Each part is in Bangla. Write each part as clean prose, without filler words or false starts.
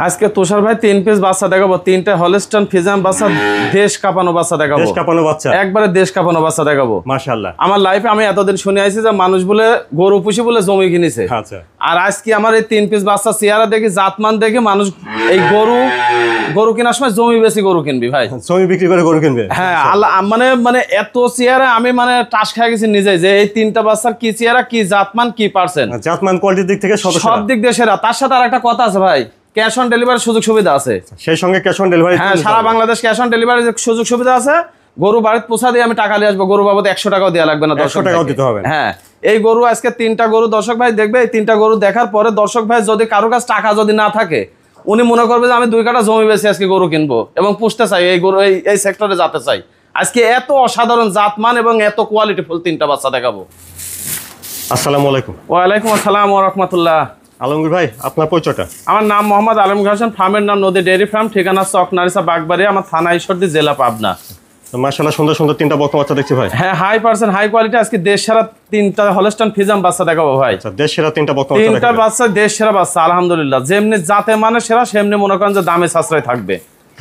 আজকে তুষার ভাই 3 পিস বাচ্চা দেখাবো, 3টা হলস্টাইন ফ্রিজিয়ান বাচ্চা, দেশ কাঁপানো বাচ্চা দেখাবো। দেশ কাঁপানো বাচ্চা, একবারে দেশ কাঁপানো বাচ্চা দেখাবো। মাশাআল্লাহ। আমার লাইফে আমি এতদিন শুনে আইছি যে মানুষ বলে গরু পুষি বলে জমি কিনেছে। আচ্ছা। আর আজকে আমার এই 3 পিস বাচ্চা চেহারা দেখি, জাতমান দেখে মানুষ এই গরু কেনার সময় জমি বেশি গরু কিনবি ভাই, জমি বিক্রি করে গরু কিনবে। হ্যাঁ আল্লাহ, মানে এত চেহারা আমি মানে টাস খেয়ে গেছি নিজে যে এই 3টা বাচ্চার কি চেহারা, কি জাতমান, কি পার্সেন্ট, জাতমান কোয়ালিটির দিক থেকে সব দিক দিয়ে সেরা। তার সাথে আর একটা কথা আছে ভাই, ক্যাশ অন ডেলিভারির সুযোগ সুবিধা আছে। সেই সঙ্গে ক্যাশ অন ডেলিভারি, হ্যাঁ সারা বাংলাদেশ ক্যাশ অন ডেলিভারির সুযোগ সুবিধা আছে। গরু বাড়িতে পৌঁছা দিয়ে আমি টাকা নিয়ে আসবো, গরু বাবদ 100 টাকাও দেওয়া লাগবে না, 100 টাকাও দিতে হবে। হ্যাঁ এই গরু আজকে 3টা গরু দর্শক ভাই দেখবে। এই 3টা গরু দেখার পরে দর্শক ভাই যদি কারো কাছে টাকা যদি না থাকে, উনি মনে করবে যে আমি 2 কাঠা জমি বেশি আজকে গরু কিনবো এবং পুষতে চাই, এই গরু এই সেক্টরে যেতে চাই। আজকে এত অসাধারণ জাতমান এবং এত কোয়ালিটিফুল 3টা বাচ্চা দেখাবো। আসসালামু আলাইকুম। ওয়ালাইকুম আসসালাম ওয়া রাহমাতুল্লাহ। আলমগীর ভাই, আপনার পরিচয়টা? আমার নাম মোহাম্মদ আলমগীর হোসেন, ফার্মের নাম নদী ডেয়ারি ফার্ম, ঠিকানা চক নারিসা বাগবাড়ি, আমার থানা ঈশ্বরদী, জেলা পাবনা। মাশাআল্লাহ, সুন্দর সুন্দর 3টা বকনা বাচ্চা দেখছি ভাই। হ্যাঁ হাই পার্সেন্ট হাই কোয়ালিটি। আজকে দেশ সেরা 3টা হলস্টাইন ফ্রিজিয়ান বাচ্চা দেখাবো ভাই। আচ্ছা, দেশ সেরা 3টা বকনা বাচ্চা, 3টা বাচ্চা দেশ সেরা বাচ্চা আলহামদুলিল্লাহ। যেমনি জাতে মানে সেরা, সেমনি মনে করেন যে দামে সাশ্রয় থাকবে।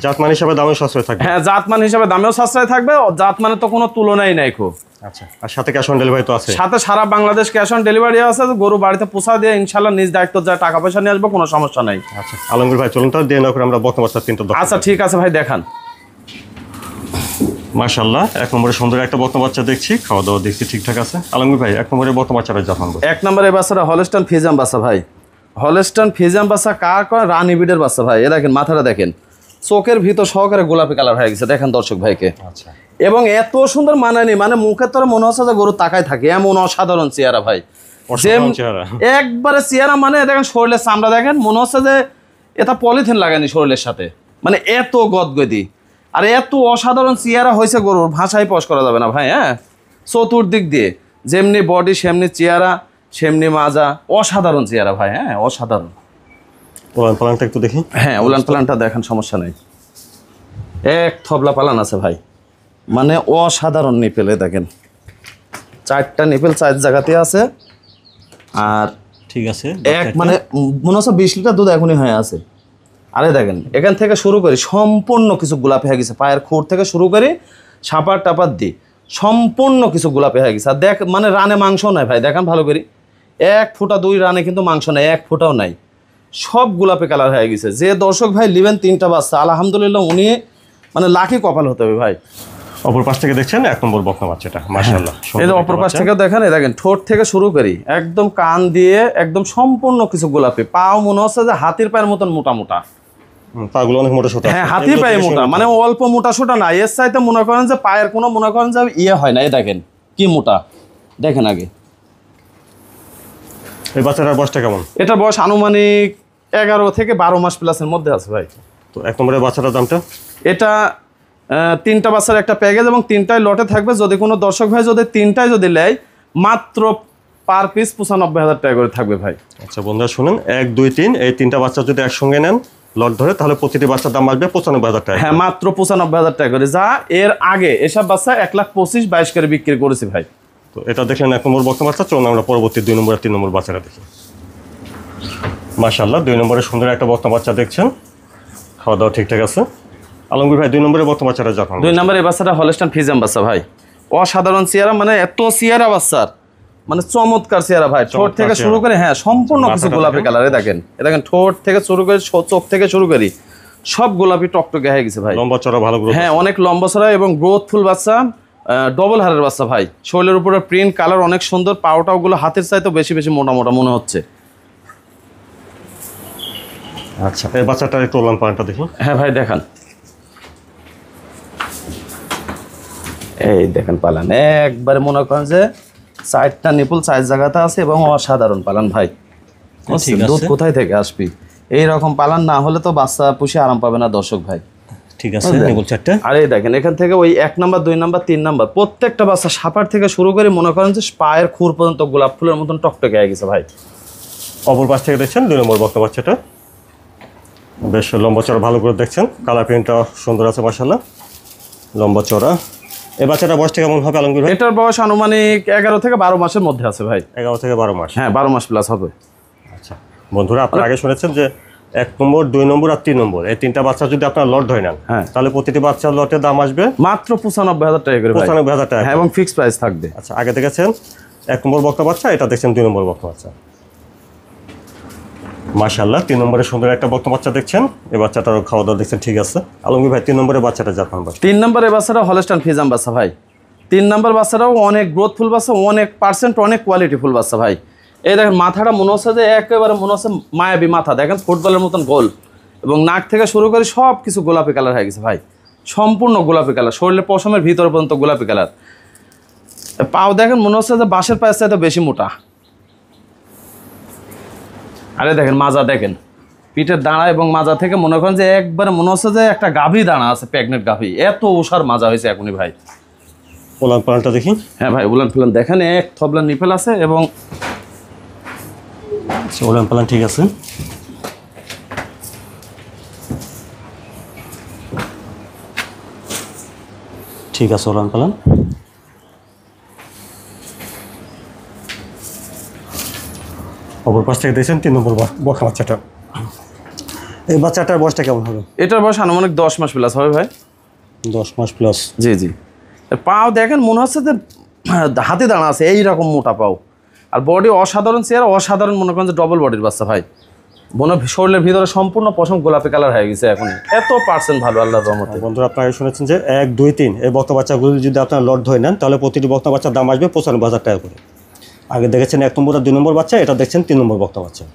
জাতমান হিসাবে দামে সাশ্রয় থাকবে। হ্যাঁ জাতমান হিসাবে দামেও সাশ্রয় থাকবে, জাতমানে তো কোনো তুলনাই নাই খুব। আচ্ছা, আর সাথে ক্যাশ অন ডেলিভারি তো আছে। সাথে সারা বাংলাদেশ ক্যাশ অন ডেলিভারি আছে। গরু বাড়িতে পৌঁছা দিয়ে ইনশাআল্লাহ নিজ দায়িত্ব যা টাকা পয়সা নিয়ে আসবো, কোনো সমস্যা নাই। আচ্ছা আলমগীর ভাই, চলুন তাহলে দিয়ে না করে আমরা বকনা বাচ্চা 3টা। আচ্ছা ঠিক আছে ভাই, দেখান। মাশাআল্লাহ, 1 নম্বরে সুন্দর একটা বকনা বাচ্চা দেখছি, খাওয়া দাওয়া দেখছি ঠিকঠাক আছে। আলমগীর ভাই, 1 নম্বরে বকনা বাচ্চাটা জানাবো। 1 নম্বরে বাচ্চাটা হলস্টাইন ফ্রিজিয়ান বাচ্চা ভাই। হলস্টাইন ফ্রিজিয়ান বাচ্চা কার করে? রানী বিডের বাচ্চা ভাই। এ দেখেন মাথাটা দেখেন, চোখের ভিতর সহকারে গোলাপি কালার হয়ে গেছে, দেখেন দর্শক ভাইকে। আচ্ছা, এবং এত সুন্দর মানানি, মানে মুখের তোর মনে হচ্ছে যে গরু তাকায় থাকে, এমন অসাধারণ চেহারা ভাই। একবারে চেহারা মানে দেখেন, শরীরের চামড়া দেখেন, মনে হচ্ছে যে এটা পলিথিন লাগানি শরীরের সাথে, মানে এত গদগদি আর এত অসাধারণ চেহারা হয়েছে গরুর, ভাষায় প্রকাশ করা যাবে না ভাই। হ্যাঁ চতুর্দিক দিয়ে যেমনি বডি সেমনি চেহারা, সেমনি মাজা, অসাধারণ চেহারা ভাই। হ্যাঁ অসাধারণ। উলান পালানটা একটু দেখি। হ্যাঁ উলান পালানটা দেখেন, সমস্যা নেই। এক থবলা পালান আছে ভাই, মানে অসাধারণ নিপেলে দেখেন, 4টা নিপেল 4 জায়গাতে আছে। আর ঠিক আছে, এক মানে মনে হচ্ছে 20 লিটার দুধ এখনই হয়ে আছে। আরে দেখেন এখান থেকে শুরু করি সম্পূর্ণ কিছু গোলাপি হয়ে গেছে, পায়ের খুঁড় থেকে শুরু করে সাপার টাপার দিয়ে সম্পূর্ণ কিছু গোলাপি হয়ে গেছে। আর দেখ মানে রানে মাংস নাই ভাই, দেখেন ভালো করি, 1 ফুটা 2 রানে কিন্তু মাংস নাই, 1 ফুটাও নাই, সব গোলাপি কালার হয়ে গেছে। যে দর্শক ভাই নেবেন 3টা বাচ্চা, আলহামদুলিল্লাহ উনি মানে লাখি কপাল হতে হবে ভাই। অপর পাশ থেকে দেখছেন 1 নম্বর বকনা বাচ্চাটা, মাশাআল্লাহ। এই যে অপর পাশ থেকে দেখেন, এই দেখেন ঠোঁট থেকে শুরু করি একদম কান দিয়ে একদম সম্পূর্ণ কিছু গোলাপি। পাও মনে হচ্ছে যে হাতির পায়ের মতন মোটা মোটা, পাগুলো অনেক মোটা সোটা। হ্যাঁ হাতির পায়ে মোটা, মানে অল্প মোটা সোটা না, এর চাইতে মনে করেন যে পায়ের কোনো মনে করেন যে ইয়ে হয় না। এই দেখেন কি মোটা, দেখেন আগে। এই বাচ্চাটার বয়সটা কেমন? এটা বয়স আনুমানিক 11 থেকে 12 মাস প্লাসের মধ্যে আছে ভাই। তো 1 নম্বরের বাচ্চাটার দামটা? এটা 3টা বাচ্চার একটা প্যাকেজ এবং 3টাই লটে থাকবে। যদি কোনো দর্শক ভাই যদি 3টাই যদি নেয়, মাত্র পার পিস 95,000 টাকা করে থাকবে ভাই। আচ্ছা বন্ধুরা শুনুন, 1 2 3 এই 3টা বাচ্চা যদি একসঙ্গে নেন লট ধরে, তাহলে প্রতিটি বাচ্চার দাম আসবে 95,000 টাকা। হ্যাঁ মাত্র 95,000 টাকা করে, যা এর আগে এসব বাচ্চা 1,25,22 করে বিক্রি করেছি ভাই। তো এটা দেখলেন 1 নম্বর বকনা বাচ্চা। চলুন আমরা পরবর্তী 2 নম্বর আর 3 নম্বর বাচ্চাটা দেখি। মাশাআল্লাহ, 2 নম্বরে সুন্দর একটা বকনা বাচ্চা দেখছেন, খাওয়া দাওয়া ঠিকঠাক আছে। আলমগীর ভাই, 2 নম্বরে বকনা বাচ্চাটা যখন 2 নম্বরে এই বাচ্চাটা হলস্টাইন ফ্রিজিয়ান বাচ্চা ভাই। অসাধারণ চেহারা, মানে এত চেহারা বাচ্চার, মানে চমৎকার চেহারা ভাই। ঠোঁট থেকে শুরু করে হ্যাঁ সম্পূর্ণ কিছু গোলাপি কালার। এ দেখেন, এ দেখেন ঠোঁট থেকে শুরু করে চোখ থেকে শুরু করি সব গোলাপি টকটকে হয়ে গেছে ভাই। লম্বা চড়া ভালো গ্রোথ। হ্যাঁ অনেক লম্বা চড়া এবং গ্রোথফুল বাচ্চা, ডবল হারের বাচ্চা ভাই। শরীরের উপরে প্রিন্ট কালার অনেক সুন্দর, পাউটাও গুলো হাতের চাইতে বেশি বেশি মোটা মোটা মনে হচ্ছে। আচ্ছা, এই বাচ্চাটার একটু উলান পালানটা দেখি। হ্যাঁ ভাই দেখান, এই দেখেন পালান একবারে মনে করেন যে 4টা নিপুল 4 জায়গাতে আছে এবং অসাধারণ পালান ভাই। দুধ কোথায় থেকে আসবি? এইরকম পালান না হলে তো বাচ্চা পুষে আরাম পাবে না দর্শক ভাই। ঠিক আছে, নিপুল 4টা। আর এই দেখেন এখান থেকে ওই 1 নাম্বার 2 নাম্বার 3 নাম্বার প্রত্যেকটা বাচ্চা সাপার থেকে শুরু করে মনে করেন যে পায়ের খুর পর্যন্ত গোলাপ ফুলের মতন টকটকে হয়ে গেছে ভাই। অপর পাশ থেকে দেখছেন 2 নম্বর বকনা বাচ্চাটা, বেশ লম্বা চড়া ভালো করে দেখছেন, কালার প্রিন্টটা সুন্দর আছে মাশাআল্লাহ, লম্বা চড়া। এই বাচ্চাটার বয়সটা কেমন হবে আলমগীর ভাই? এটার বয়স আনুমানিক 11 থেকে 12 মাসের মধ্যে আছে ভাই। 11 থেকে 12 মাস। হ্যাঁ 12 মাস প্লাস হবে। আচ্ছা বন্ধুরা, আপনারা আগে শুনেছেন যে 1 নম্বর 2 নম্বর আর 3 নম্বর এই 3টা বাচ্চা যদি আপনার লট ধরে নেন, হ্যাঁ, তাহলে প্রতিটি বাচ্চার লটের দাম আসবে মাত্র 95,000 টাকা করে ভাই। 95,000 টাকা। হ্যাঁ, এবং ফিক্সড প্রাইস থাকবে। আচ্ছা, আগে দেখেছেন 1 নম্বর বকনা বাচ্চা, এটা দেখছেন 2 নম্বর বকনা বাচ্চা। মাশাআল্লাহ, 3 নম্বরে সুন্দর একটা বকনা বাচ্চা দেখছেন। এই বাচ্চাটারও খাওয়া দাওয়া দেখছেন ঠিক আছে। আলমগীর ভাই 3 নম্বরের বাচ্চাটা জাপান বাচ্চা। 3 নম্বরের বাচ্চাটা হলস্টাইন ফ্রিজিয়ান বাচ্চা ভাই। 3 নম্বর বাচ্চাটাও অনেক গ্রোথফুল বাচ্চা, অনেক পার্সেন্ট, অনেক কোয়ালিটিফুল বাচ্চা ভাই। এই দেখেন মাথাটা মনে হচ্ছে যে একেবারে মনে হচ্ছে মায়াবী মাথা, দেখেন ফুটবলের মতন গোল, এবং নাক থেকে শুরু করে সব কিছু গোলাপি কালার হয়ে গেছে ভাই, সম্পূর্ণ গোলাপি কালার, শরীরে পশমের ভিতরে পর্যন্ত গোলাপি কালার। পাও দেখেন মনে হচ্ছে যে বাঁশের পায়ের চাইতে বেশি মোটা। আরে দেখেন মাজা, দেখেন পিঠের দাঁড়া এবং মাজা থেকে মনে করেন যে একবারে মনে হচ্ছে যে একটা গাভী দাঁড়া আছে, প্রেগনেন্ট গাভী, এত ওষার মাজা হয়েছে এখনই ভাই। ওলান পালানটা দেখি। হ্যাঁ ভাই, উলান ফুলান দেখেন, এক থবলা নিপেল আছে, এবং ওলান পালান ঠিক আছে। ঠিক আছে ওলান পালান। অপর পাশ থেকে দেখছেন 3 নম্বর বকনা বাচ্চাটা। এই বাচ্চাটার বয়সটা কেমন হবে? এটার বয়স আনুমানিক 10 মাস প্লাস হবে ভাই। 10 মাস প্লাস। জি জি। পাও দেখেন মনে হচ্ছে যে হাতে দাঁড়া আছে, এইরকম মোটা পাও, আর বডি অসাধারণ চেয়ার, অসাধারণ মনে করেন যে ডবল বডির বাচ্চা ভাই। মনে শরীরের ভিতরে সম্পূর্ণ পশম গোলাপি কালার হয়ে গেছে এখন, এত পার্সেন্ট ভালো আল্লাহর রহমতে। বন্ধুরা আপনারা শুনেছেন যে 1, 2, 3 এই বকনা বাচ্চাগুলো যদি আপনার লট ধরে নেন, তাহলে প্রতিটি বকনা বাচ্চার দাম আসবে 95,000 টাকা করে। আগে দেখেছেন 1 নম্বর আর 2 নম্বর বাচ্চা, এটা দেখছেন 3 নম্বর বকনা বাচ্চা।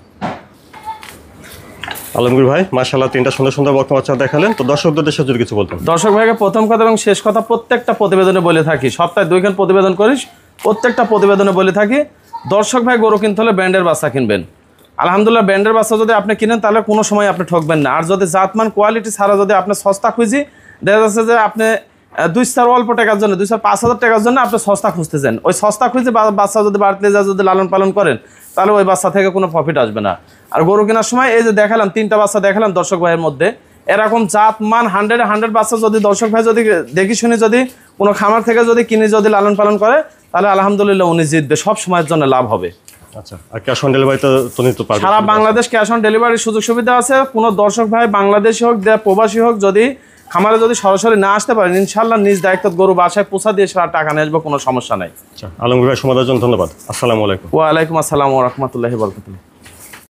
আলমগীর ভাই মাশাআল্লাহ 3টা সুন্দর সুন্দর বকনা বাচ্চা দেখালেন। তো দর্শকদের দেশে যদি কিছু বলতেন। দর্শক ভাইকে প্রথম কথা এবং শেষ কথা প্রত্যেকটা প্রতিবেদনে বলে থাকি, সপ্তাহে 2 খান প্রতিবেদন করিস, প্রত্যেকটা প্রতিবেদনে বলে থাকি দর্শক ভাই গরু কিনতে হলে ব্র্যান্ডের বাচ্চা কিনবেন। আলহামদুলিল্লাহ ব্র্যান্ডের বাচ্চা যদি আপনি কিনেন তাহলে কোনো সময় আপনি ঠকবেন না। আর যদি জাতমান কোয়ালিটি ছাড়া যদি আপনি সস্তা খুঁজি, দেখা যাচ্ছে যে আপনি 2-4 অল্প টাকার জন্য, 2-5 হাজার টাকার জন্য আপনি সস্তা খুঁজতেছেন, ওই সস্তা খুঁজে বাচ্চা যদি বাড়িতে যা যদি লালন পালন করেন, তাহলে ওই বাচ্চা থেকে কোনো প্রফিট আসবে না। আর গরু কেনার সময় এই যে দেখালাম 3টা বাচ্চা দেখালাম দর্শক ভাইয়ের মধ্যে, এরকম জাতমান 100 বাচ্চা যদি দর্শক ভাই যদি দেখি শুনি যদি কোনো খামার থেকে যদি কিনে যদি লালন পালন করে, তাহলে আলহামদুলিল্লাহ উনি জিতবে, সব সময়ের জন্য লাভ হবে। আচ্ছা, আর ক্যাশ অন ডেলিভারি তো নিতে পারবেন? সারা বাংলাদেশ ক্যাশ অন ডেলিভারির সুযোগ সুবিধা আছে। কোনো দর্শক ভাই বাংলাদেশি হোক, প্রবাসী হোক, যদি খামারে যদি সরাসরি না আসতে পারেন, ইনশাল্লাহ নিজ দায়িত্ব গরু বাসায় পৌঁছা দিয়ে সারা টাকা নিয়ে আসবো, কোনো সমস্যা নাই। আচ্ছা, আলমগীর ভাই সমাধানের জন্য ধন্যবাদ। আসসালামু আলাইকুম। ওয়ালাইকুম আসসালাম ওয়া রাহমাতুল্লাহি ওয়া বারাকাতুহু।